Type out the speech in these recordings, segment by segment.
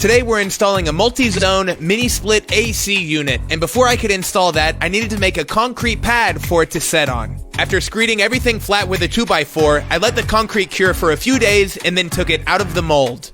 Today we're installing a multi-zone mini-split AC unit, and before I could install that, I needed to make a concrete pad for it to set on. After screeding everything flat with a 2x4, I let the concrete cure for a few days and then took it out of the mold.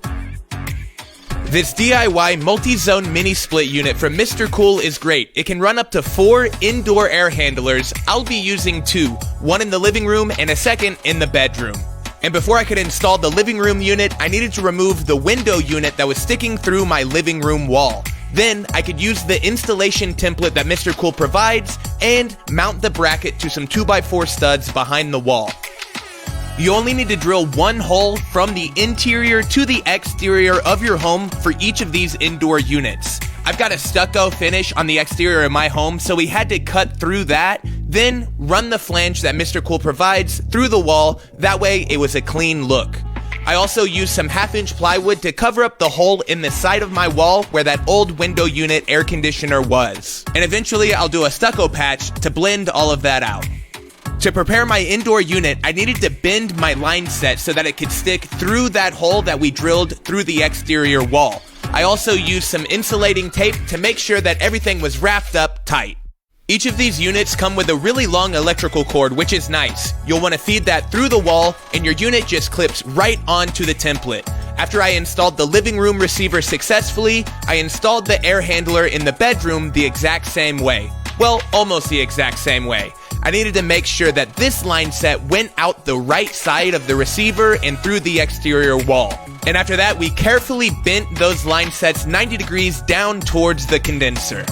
This DIY multi-zone mini-split unit from Mr. Cool is great. It can run up to 4 indoor air handlers. I'll be using 2, one in the living room and a second in the bedroom. And before I could install the living room unit, I needed to remove the window unit that was sticking through my living room wall. Then I could use the installation template that Mr. Cool provides and mount the bracket to some 2x4 studs behind the wall. You only need to drill one hole from the interior to the exterior of your home for each of these indoor units. I've got a stucco finish on the exterior of my home, so we had to cut through that, then run the flange that Mr. Cool provides through the wall. That way it was a clean look. I also used some 1/2-inch plywood to cover up the hole in the side of my wall where that old window unit air conditioner was. And eventually I'll do a stucco patch to blend all of that out. To prepare my indoor unit, I needed to bend my line set so that it could stick through that hole that we drilled through the exterior wall. I also used some insulating tape to make sure that everything was wrapped up tight. Each of these units come with a really long electrical cord, which is nice. You'll want to feed that through the wall, and your unit just clips right onto the template. After I installed the living room receiver successfully, I installed the air handler in the bedroom the exact same way. Well, almost the exact same way. I needed to make sure that this line set went out the right side of the receiver and through the exterior wall. And after that, we carefully bent those line sets 90 degrees down towards the condenser.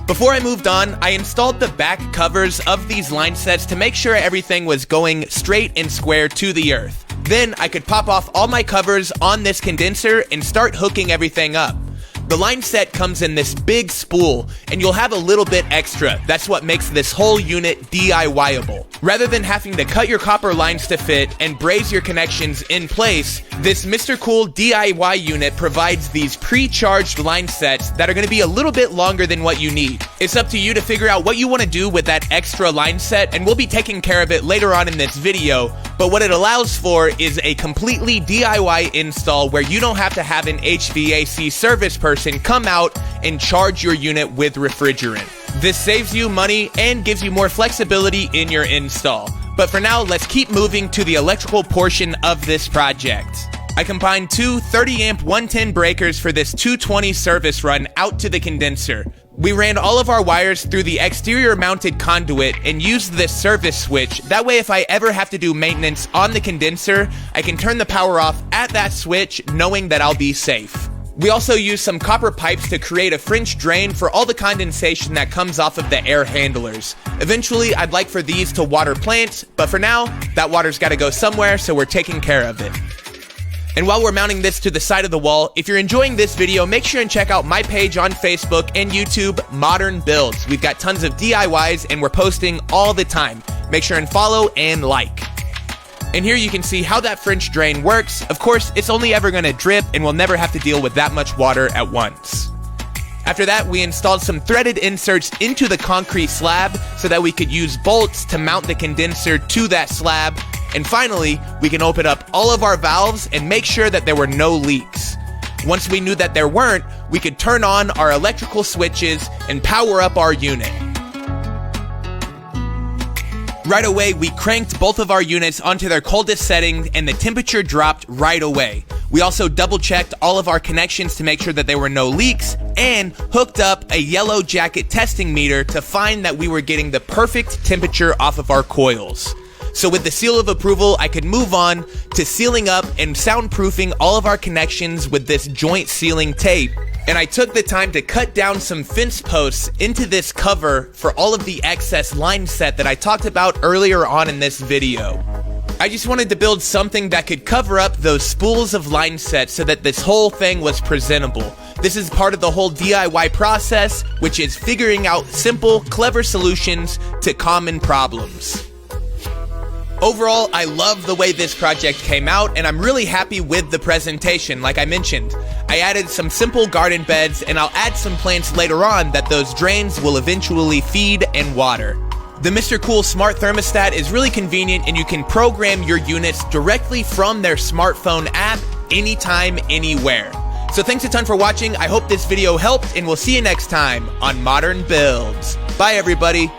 Before I moved on, I installed the back covers of these line sets to make sure everything was going straight and square to the earth. Then I could pop off all my covers on this condenser and start hooking everything up. The line set comes in this big spool, and you'll have a little bit extra. That's what makes this whole unit DIY-able. Rather than having to cut your copper lines to fit and braze your connections in place, this Mr. Cool DIY unit provides these pre-charged line sets that are going to be a little bit longer than what you need. It's up to you to figure out what you want to do with that extra line set, and we'll be taking care of it later on in this video. But what it allows for is a completely DIY install where you don't have to have an HVAC service person come out and charge your unit with refrigerant. This saves you money and gives you more flexibility in your install. But for now, let's keep moving to the electrical portion of this project. I combined 2 30-amp 110 breakers for this 220 service run out to the condenser. We ran all of our wires through the exterior mounted conduit and used this service switch. That way, if I ever have to do maintenance on the condenser, I can turn the power off at that switch knowing that I'll be safe. We also used some copper pipes to create a French drain for all the condensation that comes off of the air handlers. Eventually, I'd like for these to water plants, but for now, that water's gotta go somewhere, so we're taking care of it. And while we're mounting this to the side of the wall, if you're enjoying this video, make sure and check out my page on Facebook and YouTube, Modern Builds. We've got tons of DIYs and we're posting all the time. Make sure and follow and like. And here you can see how that French drain works. Of course, it's only ever gonna drip and we'll never have to deal with that much water at once. After that, we installed some threaded inserts into the concrete slab so that we could use bolts to mount the condenser to that slab. And finally, we can open up all of our valves and make sure that there were no leaks. Once we knew that there weren't, we could turn on our electrical switches and power up our unit. Right away, we cranked both of our units onto their coldest setting and the temperature dropped right away. We also double checked all of our connections to make sure that there were no leaks and hooked up a yellow jacket testing meter to find that we were getting the perfect temperature off of our coils. So with the seal of approval, I could move on to sealing up and soundproofing all of our connections with this joint sealing tape. And I took the time to cut down some fence posts into this cover for all of the excess line set that I talked about earlier on in this video. I just wanted to build something that could cover up those spools of line set so that this whole thing was presentable. This is part of the whole DIY process, which is figuring out simple, clever solutions to common problems. Overall, I love the way this project came out, and I'm really happy with the presentation. Like I mentioned, I added some simple garden beds, and I'll add some plants later on that those drains will eventually feed and water. The Mr. Cool smart thermostat is really convenient, and you can program your units directly from their smartphone app anytime, anywhere. So thanks a ton for watching. I hope this video helped, and we'll see you next time on Modern Builds. Bye, everybody.